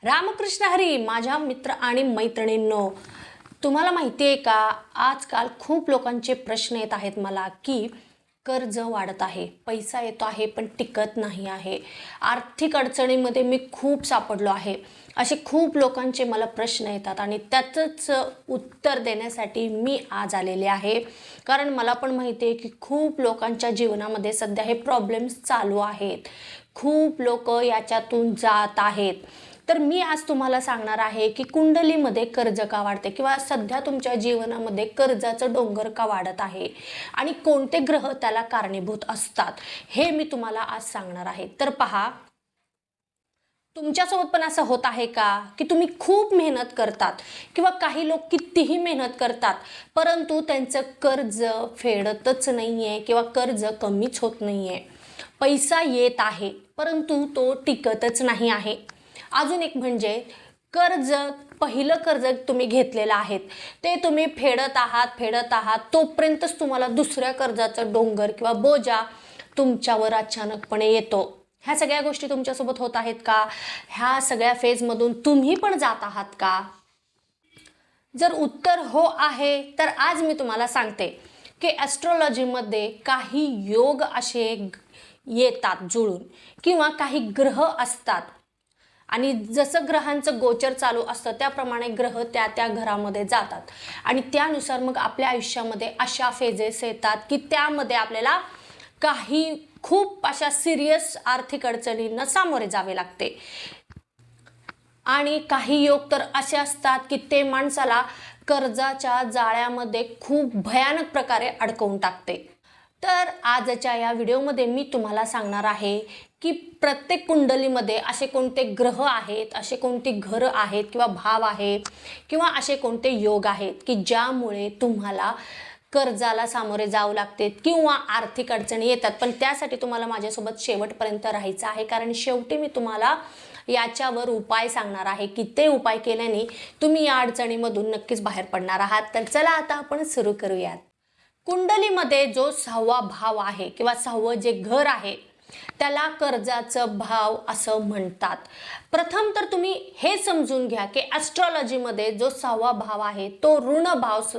रामकृष्ण हरी माझ्या मित्र आणि मैत्रिणींनो, तुम्हाला माहिती आहे का, आजकाल खूप लोकांचे प्रश्न येत आहेत मला की कर्ज वाढत आहे, पैसा येतो आहे पण टिकत नाही आहे, आर्थिक अडचणीमध्ये मी खूप सापडलो आहे, असे खूप लोकांचे मला प्रश्न येतात आणि त्याचंच उत्तर देण्यासाठी मी आज आलेले आहे. कारण मला पण माहिती आहे की खूप लोकांच्या जीवनामध्ये सध्या हे प्रॉब्लेम्स चालू आहेत, खूप लोक याच्यातून जात आहेत. तर मी आज तुम्हाला सांगणार आहे की कुंडलीमध्ये कर्ज का वाढते किंवा सध्या तुमच्या जीवनामध्ये कर्जाचं डोंगर का वाढत आहे आणि कोणते ग्रह त्याला कारणीभूत असतात, हे मी तुम्हाला आज सांगणार आहे. तर पहा, तुमच्यासोबत पण असं होत आहे का की तुम्ही खूप मेहनत करतात किंवा काही लोक कितीही मेहनत करतात परंतु त्यांचं कर्ज फेडतच नाहीये किंवा कर्ज कमीच होत नाहीये, पैसा येत आहे परंतु तो टिकतच नाही आहे. अजून एक म्हणजे कर्ज, पहिलं कर्ज तुम्ही घेतलेलं आहे ते तुम्ही फेडत आहात तोपर्यंतच तुम्हाला दुसऱ्या कर्जाचं डोंगर किंवा बोजा तुमच्यावर अचानकपणे येतो. ह्या सगळ्या गोष्टी तुमच्यासोबत होत आहेत का? ह्या सगळ्या फेजमधून तुम्ही पण जात आहात का? जर उत्तर हो आहे तर आज मी तुम्हाला सांगते की ॲस्ट्रॉलॉजीमध्ये काही योग असे येतात जुळून किंवा काही ग्रह असतात आणि जसं ग्रहांचं गोचर चालू असतं त्याप्रमाणे ग्रह त्या त्या घरामध्ये जातात आणि त्यानुसार मग आपल्या आयुष्यामध्ये अशा फेजेस येतात की त्यामध्ये आपल्याला काही खूप अशा सिरियस आर्थिक अडचणींना सामोरे जावे लागते. आणि काही योग तर असे असतात की ते माणसाला कर्जाच्या जाळ्यामध्ये खूप भयानक प्रकारे अडकवून टाकते. तर आजच्या या व्हिडिओमध्ये मी तुम्हाला सांगणार आहे की प्रत्येक कुंडलीमध्ये असे कोणते ग्रह आहेत, असे कोणते घर आहेत किंवा भाव आहेत किंवा असे कोणते योग आहेत की ज्यामुळे तुम्हाला कर्जाला सामोरे जावं लागते किंवा आर्थिक अडचणी येतात. पण त्यासाठी तुम्हाला माझ्यासोबत शेवटपर्यंत राहायचं आहे, कारण शेवटी मी तुम्हाला याच्यावर उपाय सांगणार आहे की ते उपाय केल्याने तुम्ही या अडचणीमधून नक्कीच बाहेर पडणार आहात. तर चला आता आपण सुरू करूयात. कुंडलीमध्ये जो 6वा भाव आहे किंवा 6वं जे घर आहे त्याला कर्जाचं भाव असं म्हणतात. प्रथम तर तुम्ही हे समजून घ्या की ॲस्ट्रॉलॉजीमध्ये जो 6वा भाव आहे तो ऋण भाव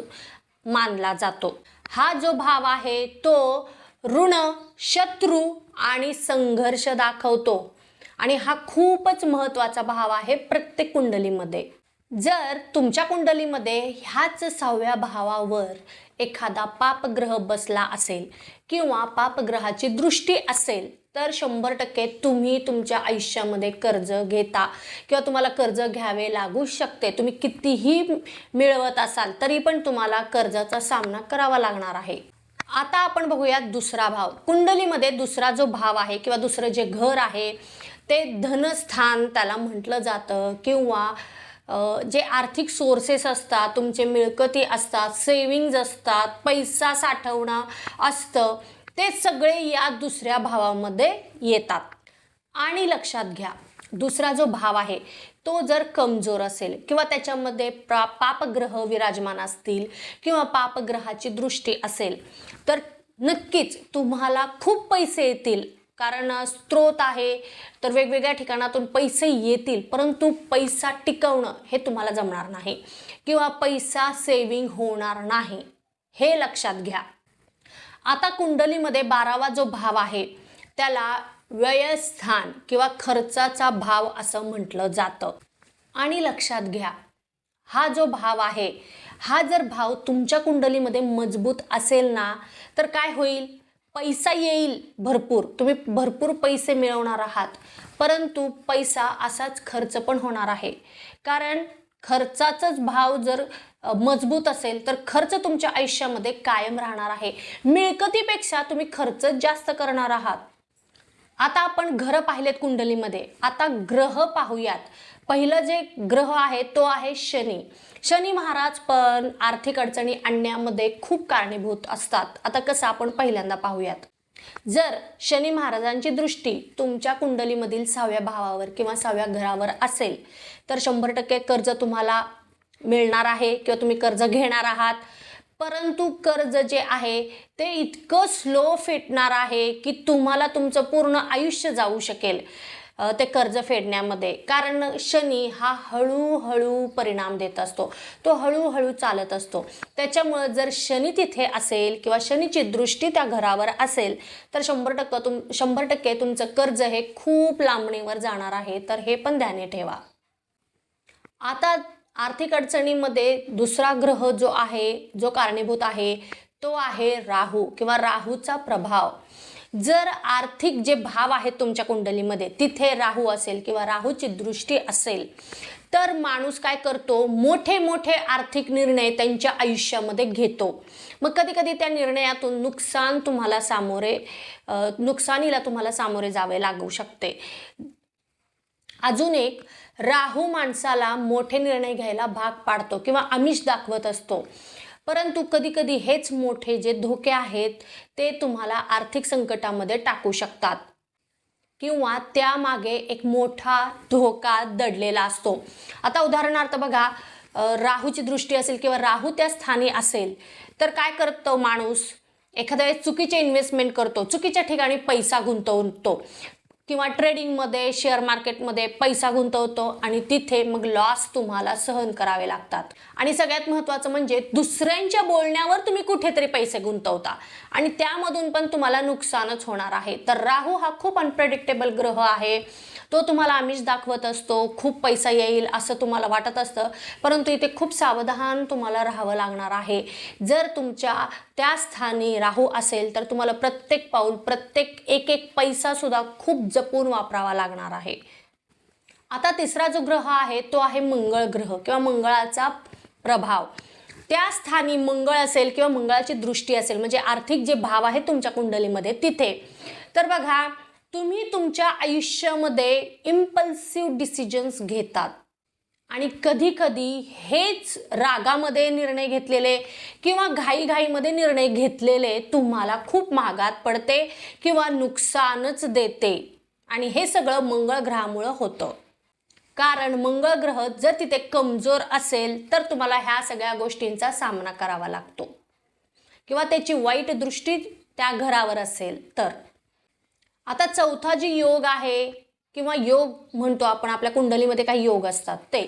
मानला जातो. हा जो भाव आहे तो ऋण, शत्रू आणि संघर्ष दाखवतो आणि हा खूपच महत्त्वाचा भाव आहे प्रत्येक कुंडलीमध्ये. जर तुमच्या कुंडलीमध्ये ह्याच 6व्या भावावर एखादा पापग्रह बसला असेल किंवा पापग्रहाची दृष्टी असेल तर 100% तुम्ही तुमच्या आयुष्यामध्ये कर्ज घेता किंवा तुम्हाला कर्ज घ्यावे लागू शकते. तुम्ही कितीही मिळवत असाल तरी पण तुम्हाला कर्जाचा सामना करावा लागणार आहे. आता आपण बघूयात दुसरा भाव. कुंडलीमध्ये दुसरा जो भाव आहे किंवा दुसरं जे घर आहे ते धनस्थान त्याला म्हटलं जातं किंवा जे आर्थिक सोर्सेस असतात, तुमचे मिळकती असतात, सेविंग्ज असतात, पैसा साठवणं असतं, ते सगळे या दुसऱ्या भावामध्ये येतात. आणि लक्षात घ्या, दुसरा जो भाव आहे तो जर कमजोर असेल किंवा त्याच्यामध्ये पापग्रह विराजमान असतील किंवा पापग्रहाची दृष्टी असेल तर नक्कीच तुम्हाला खूप पैसे येतील, कारण स्त्रोत आहे तर वेगवेगळ्या ठिकाणातून पैसे येतील परंतु पैसा टिकवणं हे तुम्हाला जमणार नाही किंवा पैसा सेविंग होणार नाही, हे लक्षात घ्या. आता कुंडलीमध्ये 12वा जो भाव आहे त्याला व्ययस्थान किंवा खर्चाचा भाव असं म्हटलं जातं. आणि लक्षात घ्या, हा जो भाव आहे हा जर भाव तुमच्या कुंडलीमध्ये मजबूत असेल ना तर काय होईल, पैसा येईल भरपूर, तुम्ही भरपूर पैसे मिळवणार आहात परंतु पैसा असाच खर्च पण होणार आहे. कारण खर्चाचाच भाव जर मजबूत असेल तर खर्च तुमच्या आयुष्यामध्ये कायम राहणार आहे. मिळकतीपेक्षा तुम्ही खर्च जास्त करणार आहात. आता आपण ग्रह पाहिलेत कुंडलीमध्ये, आता ग्रह पाहूयात. पहिलं जे ग्रह आहे तो आहे शनी. शनी महाराज पण आर्थिक अडचणी आणण्यामध्ये खूप कारणीभूत असतात. आता कसं आपण पहिल्यांदा पाहूयात. जर शनी महाराजांची दृष्टी तुमच्या कुंडलीमधील 6व्या भावावर किंवा 6व्या घरावर असेल तर 100% कर्ज तुम्हाला मिळणार आहे किंवा तुम्ही कर्ज घेणार आहात. परंतु कर्ज जे आहे ते इतकं स्लो फिटणार आहे की तुम्हाला तुमचं पूर्ण आयुष्य जाऊ शकेल. ते कर्ज फेडण्यामध्ये, कारण शनी हा हळूहळू परिणाम देत असतो, तो हळूहळू चालत असतो. त्याच्यामुळं जर शनी तिथे असेल किंवा शनीची दृष्टी त्या घरावर असेल तर 100% तुमचं कर्ज हे खूप लांबणीवर जाणार आहे. तर हे पण ध्यानी ठेवा. आता आर्थिक अडचणीमध्ये दुसरा ग्रह जो आहे, जो कारणीभूत आहे, तो आहे राहू किंवा राहूचा प्रभाव. जर आर्थिक जे भाव आहेत तुमच्या कुंडलीमध्ये तिथे राहू असेल किंवा राहूची दृष्टी असेल तर माणूस काय करतो, मोठे मोठे आर्थिक निर्णय त्यांच्या आयुष्यामध्ये घेतो. मग कधी कधी त्या निर्णयातून नुकसानीला तुम्हाला सामोरे जावे लागू शकते. अजून एक, राहू माणसाला मोठे निर्णय घ्यायला भाग पाडतो किंवा आमिष दाखवत असतो. परंतु कधी कधी हेच मोठे जे धोके आहेत ते तुम्हाला आर्थिक संकटामध्ये टाकू शकतात किंवा त्यामागे एक मोठा धोका दडलेला असतो. आता उदाहरणार्थ बघा, राहूची दृष्टी असेल किंवा राहू त्या स्थानी असेल तर काय करतो माणूस, एखाद्या वेळेस चुकीचे इन्व्हेस्टमेंट करतो, चुकीच्या ठिकाणी पैसा गुंतवतो किंवा ट्रेडिंगमध्ये, शेअर मार्केटमध्ये पैसा गुंतवतो आणि तिथे मग लॉस तुम्हाला सहन करावे लागतात. आणि सगळ्यात महत्त्वाचं म्हणजे दुसऱ्यांच्या बोलण्यावर तुम्ही कुठेतरी पैसे गुंतवता आणि त्यामधून पण तुम्हाला नुकसानच होणार आहे. तर राहू हा खूप अनप्रेडिक्टेबल ग्रह आहे. तो तुम्हाला आमिष दाखवत असतो, खूप पैसा येईल असं तुम्हाला वाटत असतं, परंतु इथे खूप सावधान तुम्हाला राहावं लागणार आहे. जर तुमच्या त्या स्थानी राहू असेल तर तुम्हाला प्रत्येक पाऊल, प्रत्येक एक एक पैसा सुद्धा खूप जपून वापरावा लागणार आहे. आता तिसरा जो ग्रह आहे तो आहे मंगळ ग्रह किंवा मंगळाचा प्रभाव. त्या स्थानी मंगळ असेल किंवा मंगळाची दृष्टी असेल म्हणजे आर्थिक जे भाव आहेत तुमच्या कुंडलीमध्ये तिथे, तर बघा तुम्ही तुमच्या आयुष्यामध्ये इम्पल्सिव्ह डिसिजन्स घेतात आणि कधी कधी हेच रागामध्ये निर्णय घेतलेले किंवा घाईघाईमध्ये निर्णय घेतलेले तुम्हाला खूप महागात पडते किंवा नुकसानच देते. आणि हे सगळं मंगळ ग्रहामुळं होतं. कारण मंगळ ग्रह जर तिथे कमजोर असेल तर तुम्हाला ह्या सगळ्या गोष्टींचा सामना करावा लागतो किंवा त्याची वाईट दृष्टी त्या घरावर असेल तर. आता चौथा जी योग आहे किंवा योग म्हणतो आपण, आपल्या कुंडलीमध्ये काही योग असतात ते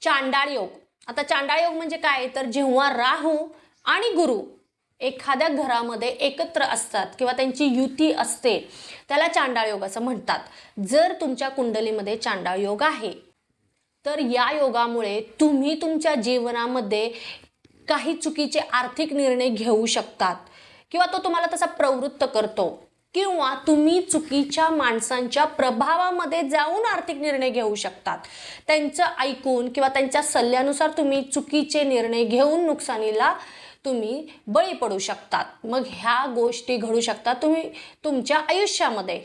चांडाळ योग. आता चांडाळ योग म्हणजे काय, तर जेव्हा राहू आणि गुरु एखाद्या घरामध्ये एकत्र असतात किंवा त्यांची युती असते त्याला चांडाळ योग असं म्हणतात. जर तुमच्या कुंडलीमध्ये चांडाळ योग आहे तर या योगामुळे तुम्ही तुमच्या जीवनामध्ये काही चुकीचे आर्थिक निर्णय घेऊ शकतात किंवा तो तुम्हाला तसा प्रवृत्त करतो किंवा तुम्ही चुकीच्या माणसांच्या प्रभावामध्ये जाऊन आर्थिक निर्णय घेऊ शकतात. त्यांचं ऐकून किंवा त्यांच्या सल्ल्यानुसार तुम्ही चुकीचे निर्णय घेऊन नुकसानीला तुम्ही बळी पडू शकतात. मग ह्या गोष्टी घडू शकतात तुम्ही तुमच्या आयुष्यामध्ये.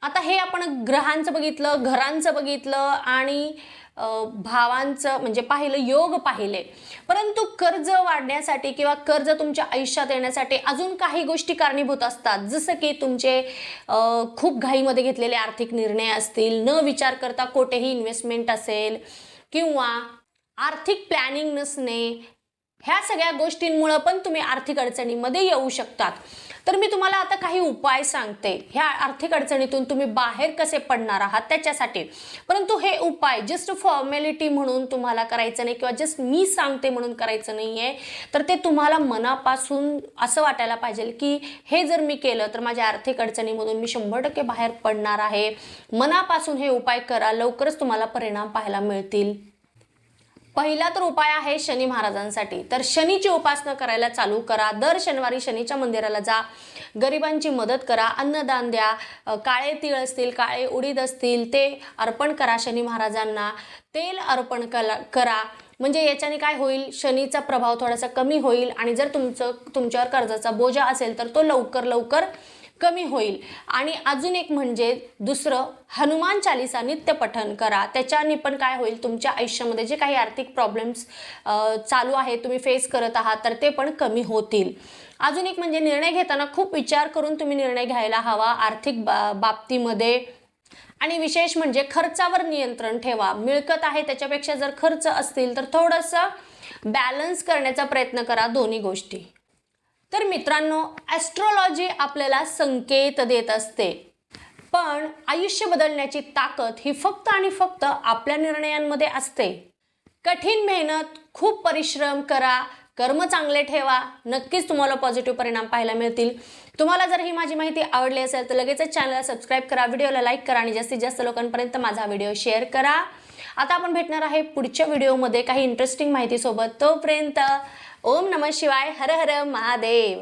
आता हे आपण ग्रहांचं बघितलं, घरांचं बघितलं आणि भावांचं म्हणजे पाहिलं, योग पाहिले. परंतु कर्ज वाढण्यासाठी किंवा कर्ज तुमच्या आयुष्यात येण्यासाठी अजून काही गोष्टी कारणीभूत असतात. जसं की तुमचे खूप घाईमध्ये घेतलेले आर्थिक निर्णय असतील, न विचार करता कोठेही इन्व्हेस्टमेंट असेल किंवा आर्थिक प्लॅनिंग नसणे, ह्या सगळ्या गोष्टींमुळे पण तुम्ही आर्थिक अडचणीमध्ये येऊ शकतात. तर मी तुम्हाला आता काही उपाय सांगते ह्या आर्थिक अडचणीतून तुम्ही बाहेर कसे पडणार आहात त्याच्यासाठी. परंतु हे उपाय जस्ट फॉर्मॅलिटी म्हणून तुम्हाला करायचं नाही किंवा जस्ट मी सांगते म्हणून करायचं नाही आहे. तर ते तुम्हाला मनापासून असं वाटायला पाहिजे की हे जर मी केलं तर माझ्या आर्थिक अडचणीमधून मी 100% बाहेर पडणार आहे. मनापासून हे उपाय करा, लवकरच तुम्हाला परिणाम पाहायला मिळतील. पहिला तर उपाय आहे शनी महाराजांसाठी. तर शनीची उपासना करायला चालू करा. दर शनिवारी शनीच्या मंदिराला जा, गरिबांची मदत करा, अन्नदान द्या, काळे तीळ असतील, काळे उडीद असतील ते अर्पण करा शनी महाराजांना, तेल अर्पण करा. म्हणजे याच्याने काय होईल, शनीचा प्रभाव थोडासा कमी होईल आणि जर तुमच्यावर कर्जाचा बोजा असेल तर तो लवकर कमी होईल. आणि अजून एक म्हणजे दुसरं, हनुमान चालीसा नित्य पठण करा. त्याच्याने पण काय होईल, तुमच्या आयुष्यामध्ये जे काही आर्थिक प्रॉब्लेम्स चालू आहे, तुम्ही फेस करत आहात, तर ते पण कमी होतील. अजून एक म्हणजे निर्णय घेताना खूप विचार करून तुम्ही निर्णय घ्यायला हवा आर्थिक बाबतीमध्ये. आणि विशेष म्हणजे खर्चावर नियंत्रण ठेवा. मिळकत आहे त्याच्यापेक्षा जर खर्च असतील तर थोडंसं बॅलन्स करण्याचा प्रयत्न करा दोन्ही गोष्टी. तर मित्रांनो, ॲस्ट्रोलॉजी आपल्याला संकेत देत असते. पण आयुष्य बदलण्याची ताकद ही फक्त आणि फक्त आपल्या निर्णयांमध्ये असते. कठीण मेहनत, खूप परिश्रम करा, कर्म चांगले ठेवा, नक्कीच तुम्हाला पॉझिटिव्ह परिणाम पाहायला मिळतील. तुम्हाला जर ही माझी माहिती आवडली असेल तर लगेचच चॅनलला सबस्क्राईब करा, व्हिडिओला लाईक करा आणि जास्तीत जास्त लोकांपर्यंत माझा व्हिडिओ शेअर करा. आता आपण भेटणार आहे पुढच्या व्हिडिओमध्ये काही इंटरेस्टिंग माहितीसोबत. तोपर्यंत ओम नमः शिवाय, हर हर महादेव.